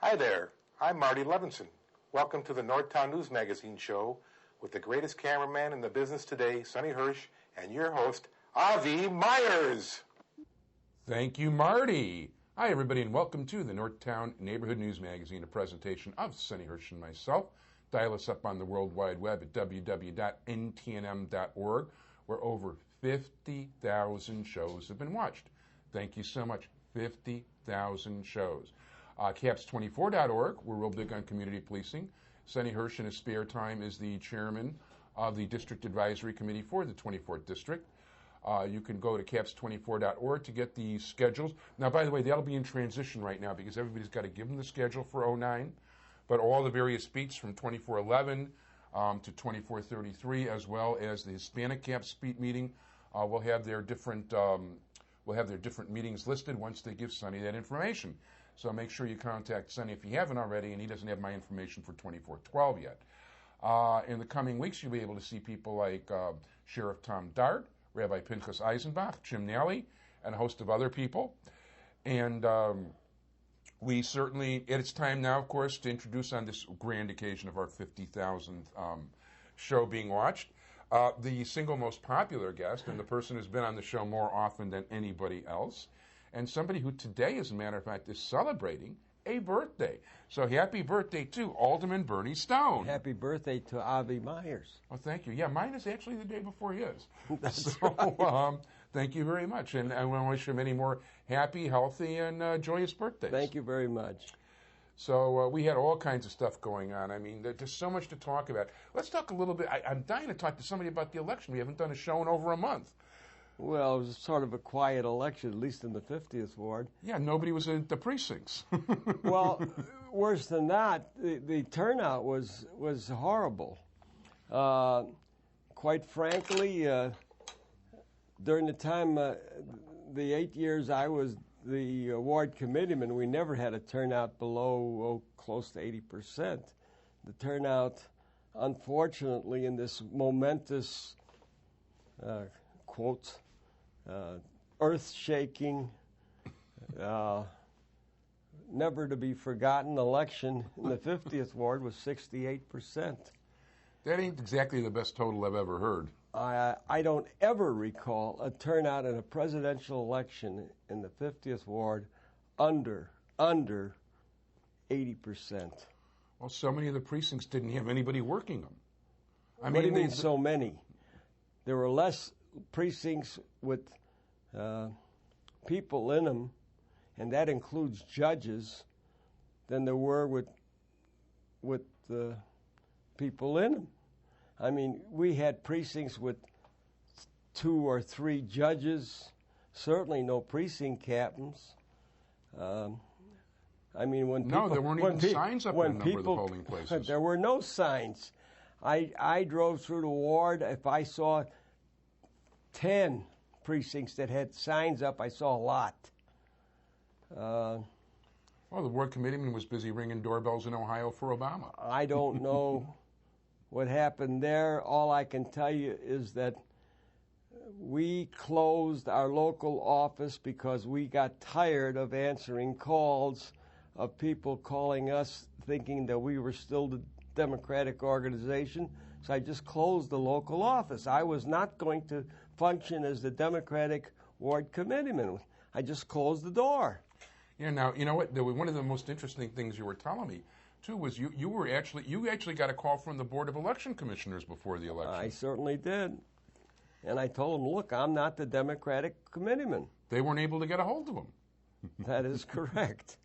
Hi there, I'm Marty Levinson. Welcome to the Northtown News Magazine show with the greatest cameraman in the business today, Sonny Hersh, and your host, Avi Meyers. Thank you, Marty. Hi, everybody, and welcome to the Northtown Neighborhood News Magazine, a presentation of Sonny Hersh and myself. Dial us up on the World Wide Web at www.ntnm.org, where over 50,000 shows have been watched. Thank you so much. 50,000 shows. Caps24.org, we're real big on community policing. Sonny Hersh, in his spare time, is the chairman of the District Advisory Committee for the 24th District. You can go to caps24.org to get the schedules. Now, by the way, that'll be in transition right now because everybody's got to give them the schedule for 09. But all the various beats from 2411 to 2433, as well as the Hispanic Caps beat meeting, will have their different meetings listed once they give Sonny that information. So make sure you contact Sonny if you haven't already, and he doesn't have my information for 2412 yet. In the coming weeks, you'll be able to see people like Sheriff Tom Dart, Rabbi Pinchas Eisenbach, Jim Nally, and a host of other people. And it's time now, of course, to introduce on this grand occasion of our 50,000th show being watched, the single most popular guest, and the person who's been on the show more often than anybody else, and somebody who today, as a matter of fact, is celebrating a birthday. So happy birthday to Alderman Berny Stone. Happy birthday to Avi Meyers. Oh, thank you. Yeah, mine is actually the day before his. That's right. Thank you very much. And I want to wish you many more happy, healthy, and joyous birthdays. Thank you very much. So we had all kinds of stuff going on. I mean, there's so much to talk about. Let's talk a little bit. I'm dying to talk to somebody about the election. We haven't done a show in over a month. Well, it was sort of a quiet election, at least in the 50th Ward. Yeah, nobody was in the precincts. Well, worse than that, the turnout was horrible. Quite frankly, during the time, the 8 years I was the ward committeeman, we never had a turnout below close to 80%. The turnout, unfortunately, in this momentous, quotes, earth-shaking, never to be forgotten election in the 50th Ward was 68%. That ain't exactly the best total I've ever heard. I don't ever recall a turnout in a presidential election in the 50th Ward under 80%. Well, so many of the precincts didn't have anybody working them. What do you mean so many? There were less precincts with people in them, and that includes judges, than there were with people in them. I mean, we had precincts with 2 or 3 judges, certainly no precinct captains. I mean, there weren't even signs up in a number of the polling places. There were no signs. I drove through the ward. If I saw 10 precincts that had signs up, I saw a lot. Well, the ward committeeman was busy ringing doorbells in Ohio for Obama. I don't know what happened there. All I can tell you is that we closed our local office because we got tired of answering calls of people calling us thinking that we were still the Democratic organization. So I just closed the local office. I was not going to function as the Democratic ward committeeman. I just closed the door. Yeah. Now you know what? One of the most interesting things you were telling me too was you actually got a call from the Board of Election Commissioners before the election. I certainly did, and I told them, look, I'm not the Democratic committeeman. They weren't able to get a hold of them. That is correct.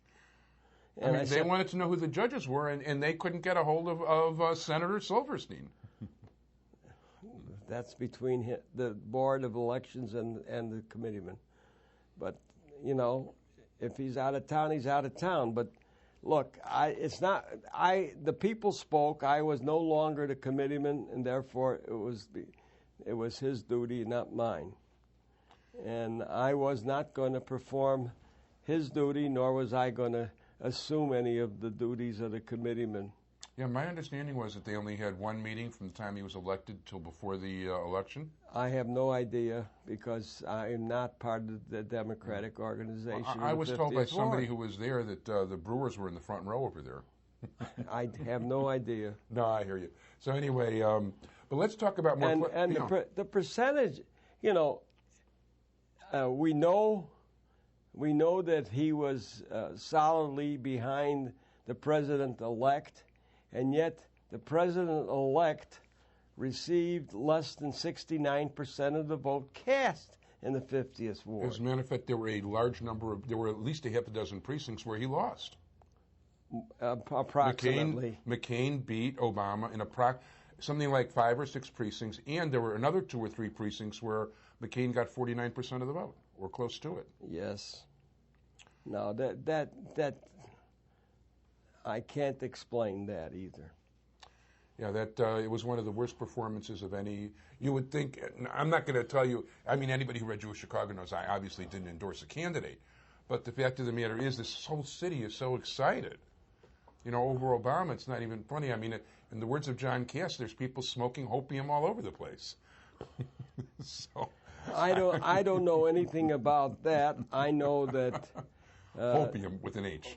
And they wanted to know who the judges were, and they couldn't get a hold of Senator Silverstein. That's between the Board of Elections and the committeeman. But, you know, if he's out of town, he's out of town. But, look, the people spoke. I was no longer the committeeman, and therefore it was his duty, not mine. And I was not going to perform his duty, nor was I going to assume any of the duties of the committeeman. Yeah, my understanding was that they only had one meeting from the time he was elected till before the election. I have no idea because I am not part of the Democratic organization. Well, I was told by somebody who was there that the Brewers were in the front row over there. I have no idea. No, I hear you. So anyway, but let's talk about more. And the percentage, we know that he was solidly behind the president-elect, and yet the president-elect received less than 69% of the vote cast in the 50th ward. As a matter of fact, there were a large number there were at least a half a dozen precincts where he lost. Approximately. McCain beat Obama in something like 5 or 6 precincts, and there were another 2 or 3 precincts where McCain got 49% of the vote, or close to it. Yes. No, that I can't explain that either. Yeah, it was one of the worst performances of any. You would think. I'm not going to tell you. I mean, anybody who read Jewish Chicago knows I obviously didn't endorse a candidate, but the fact of the matter is, this whole city is so excited. Over Obama, it's not even funny. I mean, in the words of John Cass, there's people smoking opium all over the place. So I don't know anything about that. I know that opium with an H.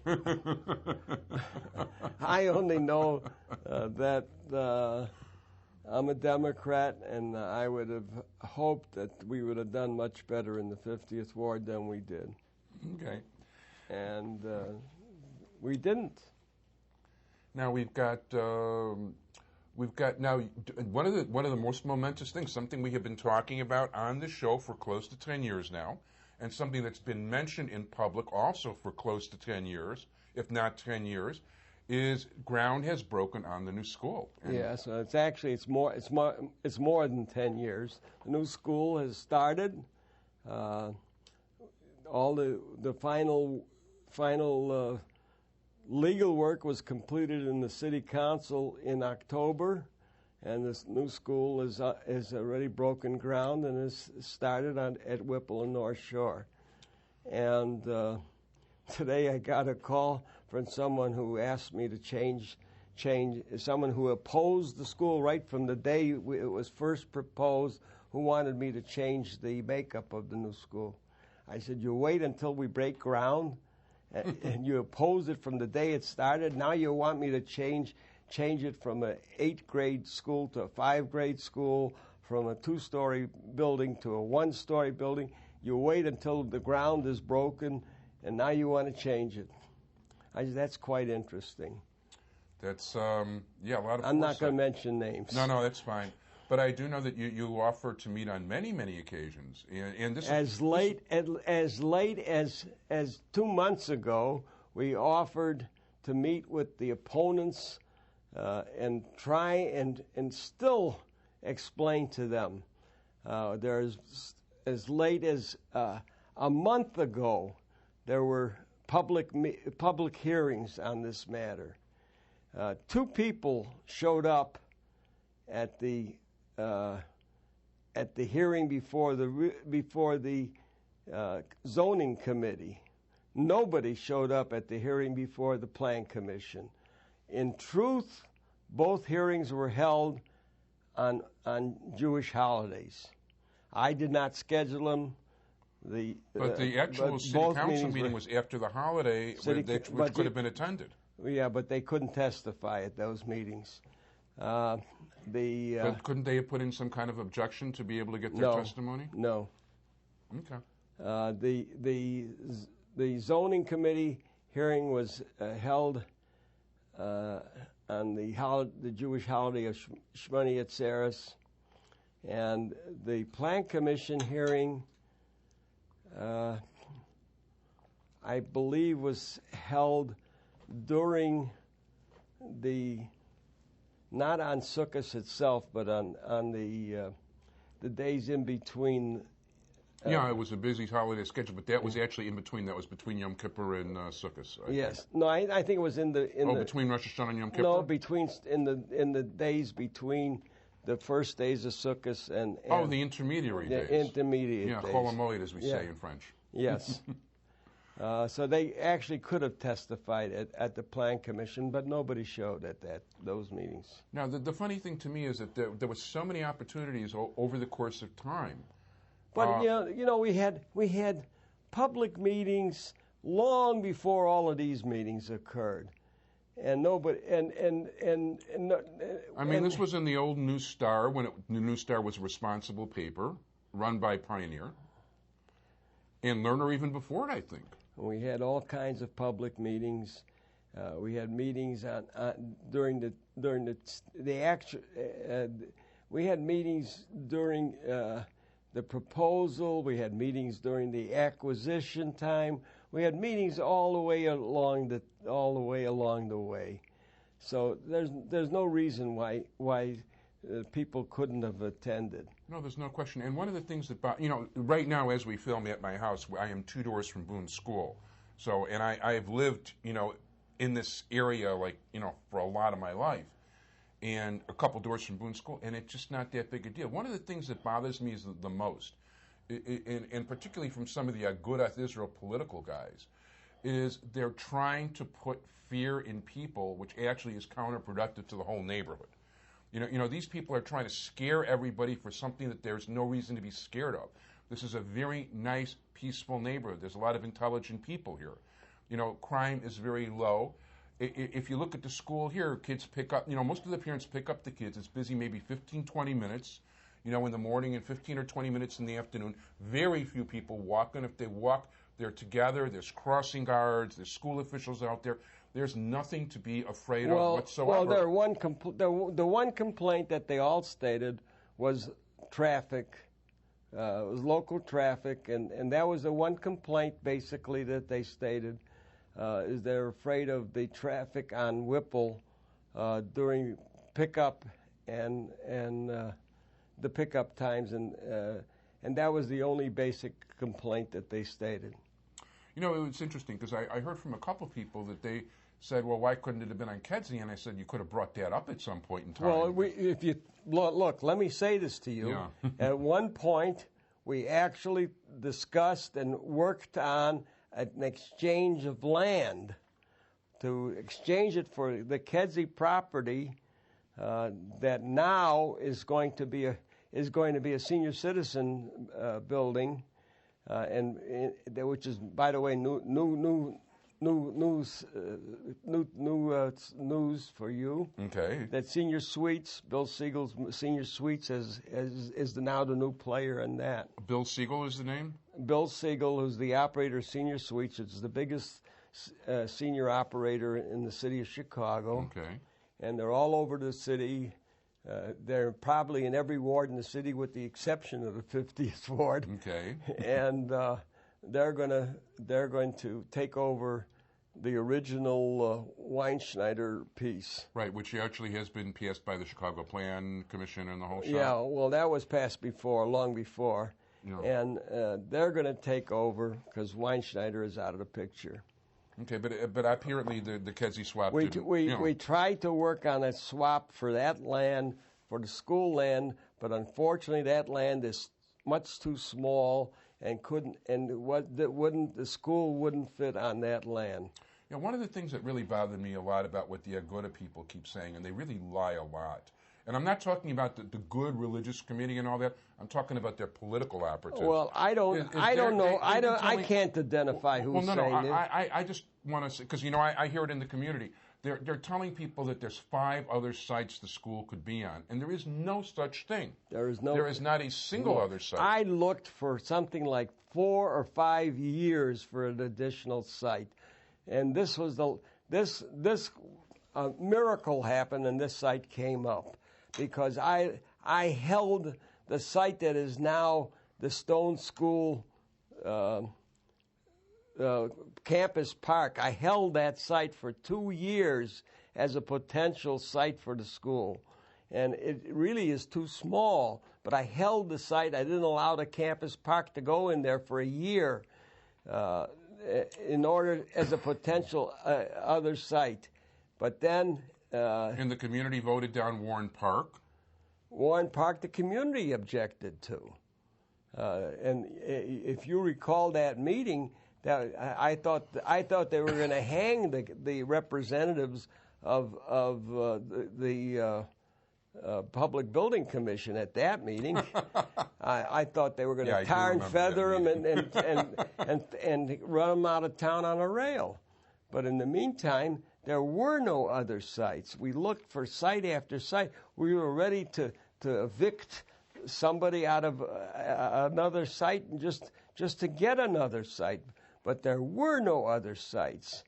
I only know that I'm a Democrat, and I would have hoped that we would have done much better in the 50th ward than we did. Okay. And we didn't. Now we've got now one of the most momentous things, something we have been talking about on the show for close to 10 years now, and something that's been mentioned in public also for close to 10 years, if not 10 years, is ground has broken on the new school. Yeah, so it's more than 10 years. The new school has started. All the final legal work was completed in the city council in October, and this new school is already broken ground and is started at Whipple and North Shore. And today I got a call from someone who asked me to change someone who opposed the school right from the day it was first proposed, who wanted me to change the makeup of the new school. I said, you wait until we break ground, and you oppose it from the day it started. Now you want me to change it from an 8th grade school to a 5th grade school, from a 2-story building to a 1-story building. You wait until the ground is broken, and now you want to change it. I said, that's quite interesting. That's a lot of. I'm not going to mention names. No, that's fine. But I do know that you offer to meet on many, many occasions, and this as late as 2 months ago, we offered to meet with the opponents and try and still explain to them. There's as late as a month ago, there were public hearings on this matter. 2 people showed up at the hearing before the zoning committee. Nobody showed up at the hearing before the plan commission. In truth, both hearings were held on Jewish holidays. I did not schedule them. But the actual city council meeting was after the holiday, which could have been attended. Yeah, but they couldn't testify at those meetings. But couldn't they have put in some kind of objection to be able to get their testimony? No. Okay. The zoning committee hearing was held on the Jewish holiday of Shmini Atzeres, and the plan commission hearing, I believe, was held during not on Sukkot itself, but on the days in between. Yeah, it was a busy holiday schedule, but that was actually in between. That was between Yom Kippur and Sukkot. Yes, no, I think it was between Rosh Hashanah and Yom Kippur. No, in the days between the first days of Sukkot and the intermediary days. Intermediate days. Chol HaMoed, as we say in French. Yes. So they actually could have testified at the Plan Commission, but nobody showed at those meetings. Now, the funny thing to me is that there were so many opportunities over the course of time. But we had public meetings long before all of these meetings occurred, and nobody I mean, this was in the old News Star when the News Star was a responsible paper run by Pioneer, and Lerner even before it, I think. We had all kinds of public meetings. We had meetings during the actual. We had meetings during the proposal. We had meetings during the acquisition time. We had meetings all the way along the way. So there's no reason why people couldn't have attended. No, there's no question. And one of the things that, right now as we film at my house, I am 2 doors from Boone School. So, and I've lived, in this area, for a lot of my life, and a couple doors from Boone School, and it's just not that big a deal. One of the things that bothers me is the most, and particularly from some of the Agudath Israel political guys, is they're trying to put fear in people, which actually is counterproductive to the whole neighborhood. These people are trying to scare everybody for something that there's no reason to be scared of. This is a very nice, peaceful neighborhood. There's a lot of intelligent people here. Crime is very low. If you look at the school here, kids pick up, most of the parents pick up the kids. It's busy maybe 15, 20 minutes, in the morning and 15 or 20 minutes in the afternoon. Very few people walk, and if they walk, they're together. There's crossing guards. There's school officials out there. There's nothing to be afraid of whatsoever. Well, the one complaint that they all stated was traffic. It was local traffic, and that was the one complaint basically that they stated, is they're afraid of the traffic on Whipple during pickup and the pickup times, and that was the only basic complaint that they stated. It's interesting because I heard from a couple of people that they said, well, why couldn't it have been on Kedzie? And I said, you could have brought that up at some point in time. Well, if you look, let me say this to you. Yeah. At one point, we actually discussed and worked on an exchange of land to exchange it for the Kedzie property that now is going to be a senior citizen building, which is, by the way, new news for you. Okay. That Senior Suites, Bill Siegel's Senior Suites, is now the new player in that. Bill Siegel is the name? Bill Siegel, who's the operator of Senior Suites. It's the biggest senior operator in the city of Chicago. Okay. And they're all over the city. They're probably in every ward in the city with the exception of the 50th ward. Okay. And they're going to take over the original Weinschneider piece. Right, which actually has been passed by the Chicago Plan Commission and the whole shop. Yeah, well, that was passed long before. Yeah. And they're going to take over because Weinschneider is out of the picture. Okay, but apparently the Kedzie swap we tried to work on a swap for that land, for the school land, but unfortunately that land is much too small and the school wouldn't fit on that land. One of the things that really bothered me a lot about what the Aguda people keep saying, and they really lie a lot, and I'm not talking about the good religious committee and all that. I'm talking about their political operatives. Well, I don't know. I can't identify who's saying it. I just want to say, because I hear it in the community. They're telling people that there's 5 other sites the school could be on, and there is no such thing. There is not a single other site. I looked for something like 4 or 5 years for an additional site, and this was this miracle happened, and this site came up because I held the site that is now the Stone School campus park. I held that site for 2 years as a potential site for the school. And it really is too small, but I held the site. I didn't allow the campus park to go in there for a year in order as a potential other site. But then... and the community voted down Warren Park? Warren Park, the community objected to. And if you recall that meeting, I thought they were going to hang the representatives of the Public Building Commission at that meeting. I thought they were going to tar and feather them and run them out of town on a rail. But in the meantime, there were no other sites. We looked for site after site. We were ready to evict somebody out of another site and just to get another site. But there were no other sites.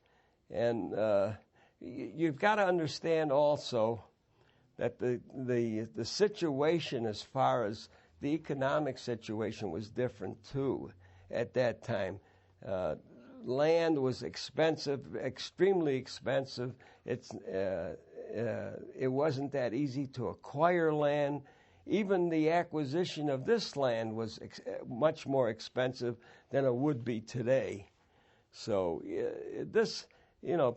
And you've got to understand also that the situation as far as the economic situation was different too at that time. Land was expensive, extremely expensive. It wasn't that easy to acquire land. Even the acquisition of this land was much more expensive than it would be today. So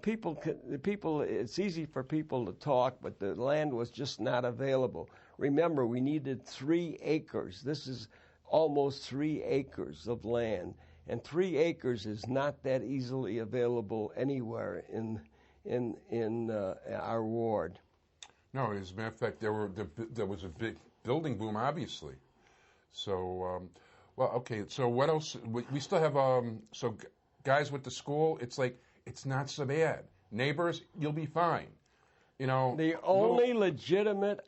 people. It's easy for people to talk, but the land was just not available. Remember, we needed 3 acres. This is almost 3 acres of land, and 3 acres is not that easily available anywhere in our ward. No, as a matter of fact, there was a big building boom, obviously. So, okay. So what else? We still have so guys with the school. It's like it's not so bad. Neighbors, you'll be fine. The only legitimate.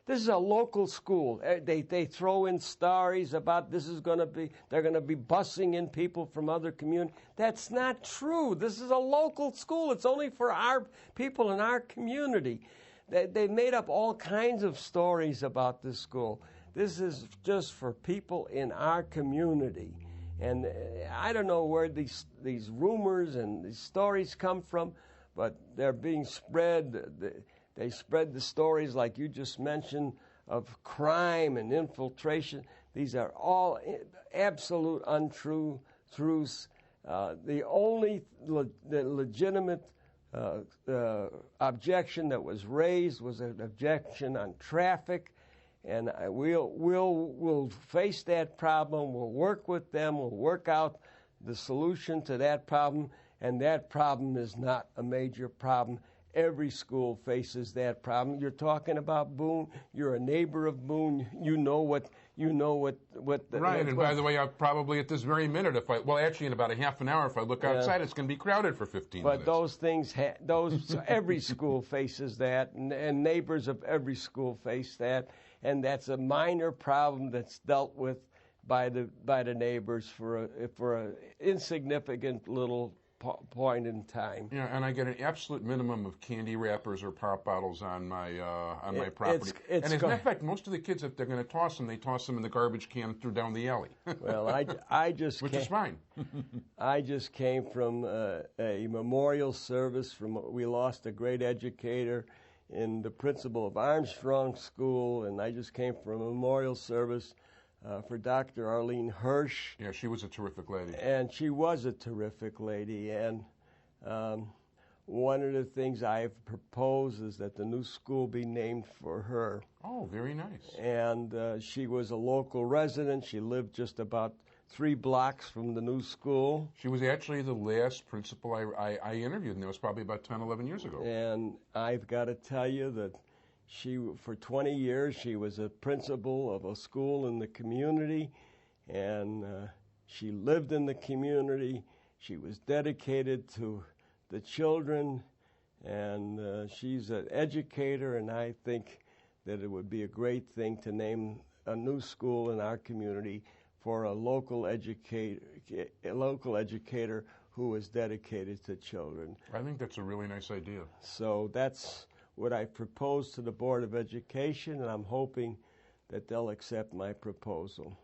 This is a local school. They throw in stories about they're going to be busing in people from other communities. That's not true. This is a local school. It's only for our people in our community. They've made up all kinds of stories about this school. This is just for people in our community. And I don't know where these rumors and these stories come from, but they're being spread. They spread the stories like you just mentioned of crime and infiltration. These are all absolute untrue truths. The only legitimate objection that was raised was an objection on traffic, and we'll face that problem. We'll work with them. We'll work out the solution to that problem, and that problem is not a major problem. Every school faces that problem. You're talking about Boone. You're a neighbor of Boone. You know what. Right. And by the way, I'll probably at this very minute, actually in about a half an hour, if I look outside, it's going to be crowded for 15 minutes. But those things, every school faces that, and neighbors of every school face that, and that's a minor problem that's dealt with by the neighbors for a insignificant little point in time. Yeah, and I get an absolute minimum of candy wrappers or pop bottles on my property. And as a matter of fact, most of the kids, if they're going to toss them, they toss them in the garbage can down the alley. Well, I just which is fine. I just came from a memorial service. We lost a great educator in the principal of Armstrong School, and I just came from a memorial service for Dr. Arlene Hersh. Yeah, she was a terrific lady. And she was a terrific lady. And one of the things I've proposed is that the new school be named for her. Oh, very nice. And she was a local resident. She lived just about 3 blocks from the new school. She was actually the last principal I interviewed, and that was probably about 10, 11 years ago. And I've got to tell you that for 20 years, she was a principal of a school in the community, and she lived in the community. She was dedicated to the children, and she's an educator, and I think that it would be a great thing to name a new school in our community for a local educator who is dedicated to children. I think that's a really nice idea. So that's what I proposed to the Board of Education, and I'm hoping that they'll accept my proposal.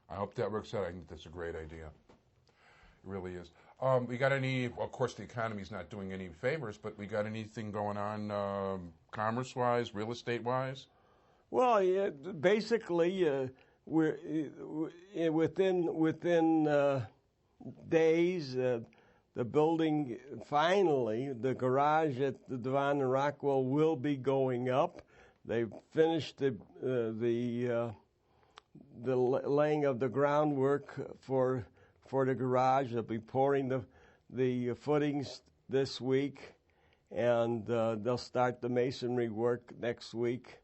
I hope that works out. I think that's a great idea. It really is. We got any, of course, the economy's not doing any favors, but we got anything going on commerce-wise, real estate-wise? Well, yeah, basically, we're within days, the building, finally, the garage at the Devon and Rockwell will be going up. They've finished the laying of the groundwork for for the garage. They'll be pouring the footings this week, and they'll start the masonry work next week.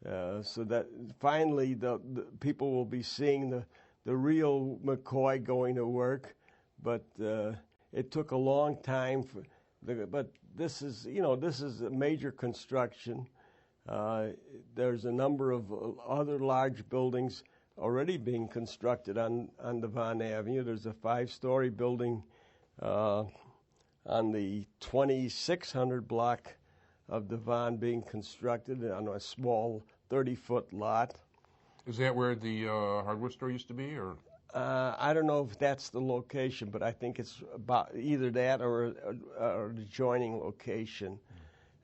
So that finally the people will be seeing the real McCoy going to work. But it took a long time but this is a major construction. There's a number of other large buildings already being constructed on Devon Avenue. There's a 5-story building on the 2600 block of Devon being constructed on a small 30-foot lot. Is that where the hardware store used to be, or? I don't know if that's the location, but I think it's about either that or an adjoining location.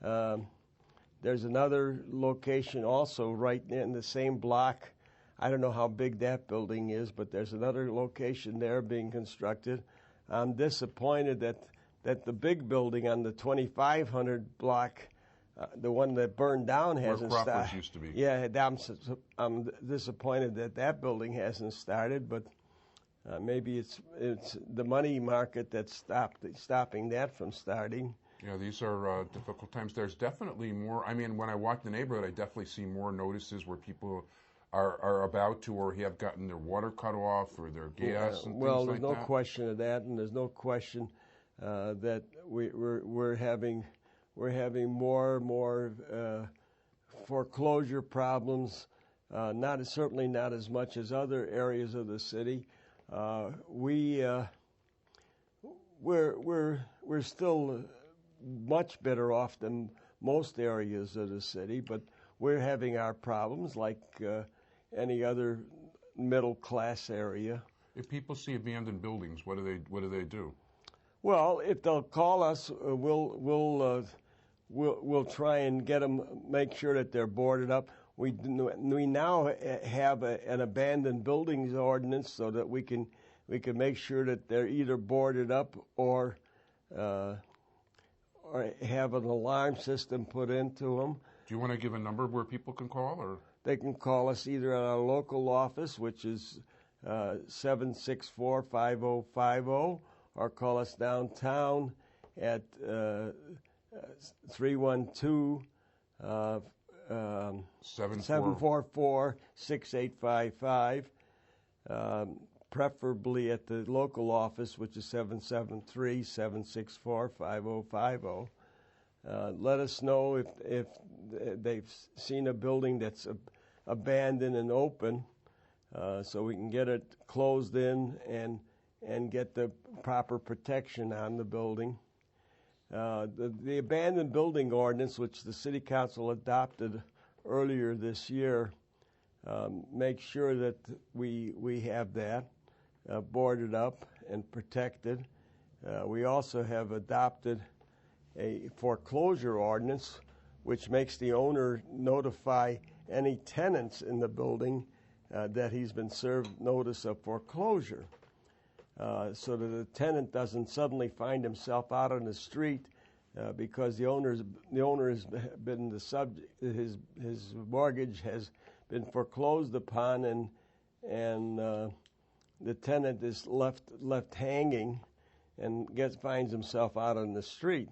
There's another location also right in the same block. I don't know how big that building is, but there's another location there being constructed. I'm disappointed that the big building on the 2500 block, the one that burned down, hasn't started. Where Crawford's used to be. Yeah, I'm disappointed that building hasn't started, but maybe it's the money market that's stopping that from starting. Yeah, these are difficult times. There's definitely more. I mean, when I walk the neighborhood, I definitely see more notices where people are about to or have gotten their water cut off or their gas and things like that. Well, there's no question of that, and there's no question that we're having more and more foreclosure problems. Certainly not as much as other areas of the city. We're still much better off than most areas of the city, but we're having our problems like any other middle class area. If people see abandoned buildings, what do they do? Well, if they'll call us, we'll try and get them, make sure that they're boarded up. We now have an abandoned buildings ordinance so that we can make sure that they're either boarded up or have an alarm system put into them. Do you want to give a number where people can call, or? They can call us either at our local office, which is 764-5050, or call us downtown at 312-744-6855, preferably at the local office, which is 773-764-5050. Let us know if they've seen a building that's abandoned and open, so we can get it closed in and get the proper protection on the building. The abandoned building ordinance, which the City Council adopted earlier this year, makes sure that we have that boarded up and protected. We also have adopted a foreclosure ordinance, which makes the owner notify any tenants in the building that he's been served notice of foreclosure, so that the tenant doesn't suddenly find himself out on the street because the owner has been the subject. His mortgage has been foreclosed upon, and the tenant is left hanging and finds himself out on the street.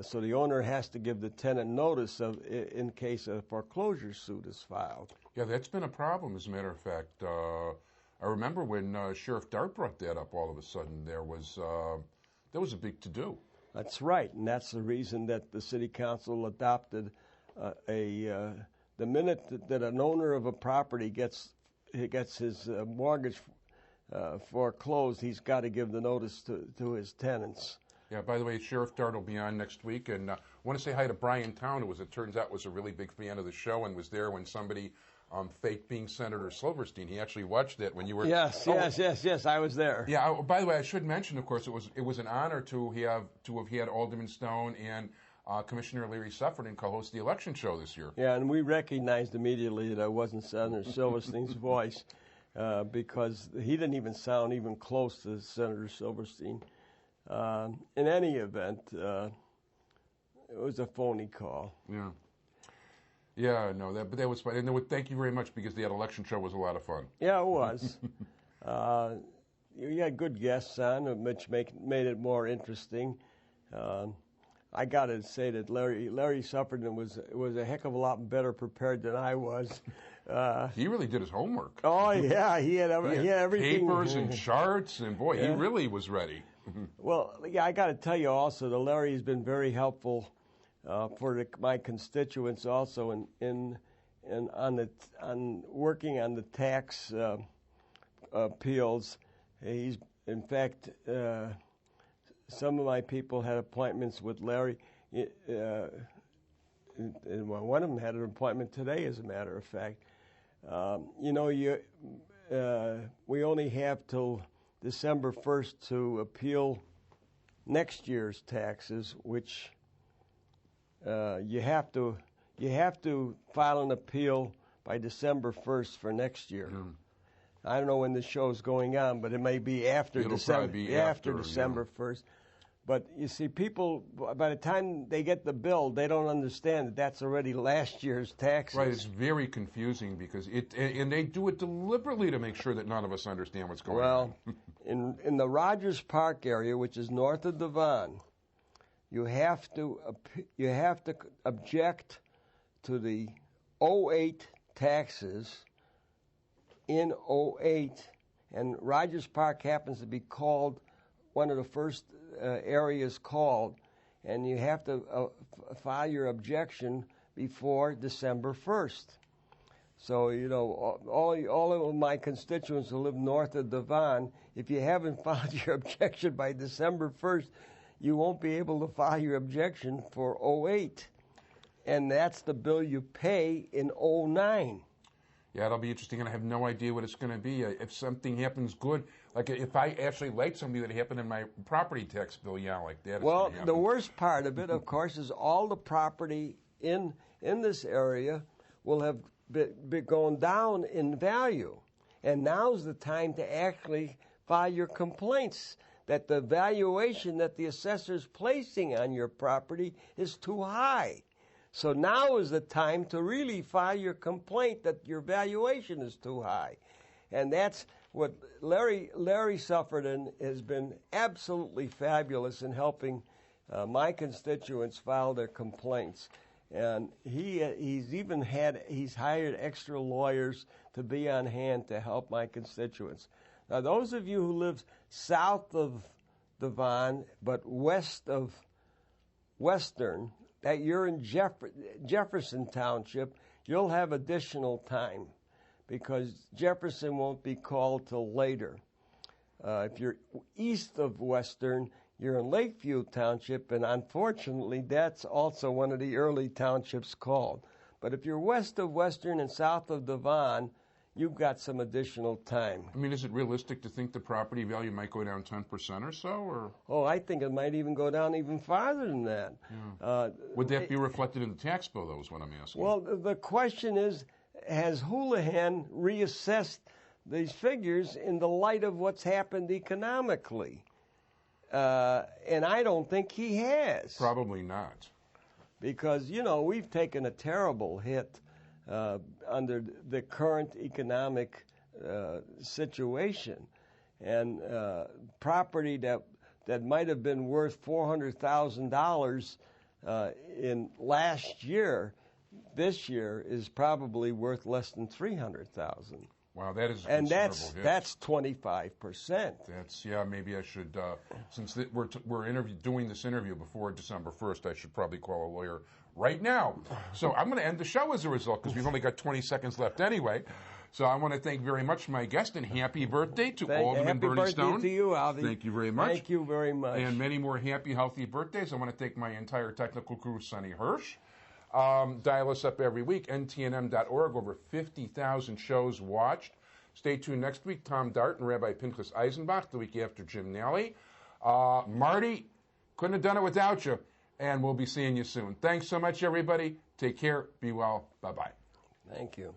So the owner has to give the tenant notice in case a foreclosure suit is filed. Yeah, that's been a problem, as a matter of fact. I remember when Sheriff Dart brought that up all of a sudden, there was a big to-do. That's right, and that's the reason that the City Council adopted the minute that an owner of a property gets his mortgage foreclosed, he's got to give the notice to his tenants. Yeah, by the way, Sheriff Dart will be on next week, and I want to say hi to Brian Town, who it turns out was a really big fan of the show and was there when somebody faked being Senator Silverstein. He actually watched it when you were... Yes, I was there. Yeah, by the way, I should mention, of course, it was an honor to have had Alderman Stone and Commissioner Larry Suffern co-host the election show this year. Yeah, and we recognized immediately that it wasn't Senator Silverstein's voice because he didn't even sound even close to Senator Silverstein. In any event, it was a phony call. Yeah. Yeah, no, but that was fun. And thank you very much because the election show was a lot of fun. Yeah, it was. you had good guests on, which made it more interesting. I got to say that Larry Sufferton was a heck of a lot better prepared than I was. He really did his homework. Oh yeah, he had everything. Papers and charts, and boy, he really was ready. Well, yeah, I got to tell you also that Larry's been very helpful for my constituents also in working on the tax appeals. He's in fact. Some of my people had appointments with Larry, and one of them had an appointment today, as a matter of fact. We only have till December 1st to appeal next year's taxes, which you have to file an appeal by December 1st for next year. Mm. I don't know when the show's going on, but it may be after December 1st. But you see, people, by the time they get the bill, they don't understand that that's already last year's taxes. Right, it's very confusing because and they do it deliberately to make sure that none of us understand what's going on. Well, in the Rogers Park area, which is north of Devon, you have to object to the 08 taxes in 08, and Rogers Park happens to be called one of the first areas called, and you have to file your objection before December 1st. So, all of my constituents who live north of Devon, if you haven't filed your objection by December 1st, you won't be able to file your objection for 08. And that's the bill you pay in 09. Yeah, it'll be interesting, and I have no idea what it's going to be. If something happens good, like if I actually like something that happened in my property tax bill, like that. Well, the worst part of it, of course, is all the property in this area will have been going down in value. And now's the time to actually file your complaints that the valuation that the assessor's placing on your property is too high. So now is the time to really file your complaint that your valuation is too high. And that's what Larry Sufferton has been absolutely fabulous in helping my constituents file their complaints. And he's hired extra lawyers to be on hand to help my constituents. Now, those of you who live south of Devon but west of Western, that you're in Jefferson Township, you'll have additional time because Jefferson won't be called till later. If you're east of Western, you're in Lakeview Township, and unfortunately, that's also one of the early townships called. But if you're west of Western and south of Devon, you've got some additional time. I mean, is it realistic to think the property value might go down 10% or so? Or? Oh, I think it might even go down even farther than that. Yeah. Would that be reflected in the tax bill, though, is what I'm asking? Well, the question is, has Houlihan reassessed these figures in the light of what's happened economically? And I don't think he has. Probably not. Because, we've taken a terrible hit under the current economic situation. And property that might have been worth $400,000 in last year, this year is probably worth less than $300,000. Wow, that is a and considerable hit. That's 25%. Maybe I should, since we're doing this interview before December 1st, I should probably call a lawyer right now. So I'm going to end the show as a result because we've only got 20 seconds left anyway. So I want to thank very much my guest and happy birthday to Alderman Berny Stone. Happy birthday to you, Alvy. Thank you very much. Thank you very much. And many more happy, healthy birthdays. I want to thank my entire technical crew, Sonny Hersh. Dial us up every week, ntnm.org, over 50,000 shows watched. Stay tuned next week, Tom Dart and Rabbi Pinchas Eisenbach, the week after Jim Nally. Marty, couldn't have done it without you, and we'll be seeing you soon. Thanks so much, everybody. Take care. Be well. Bye-bye. Thank you.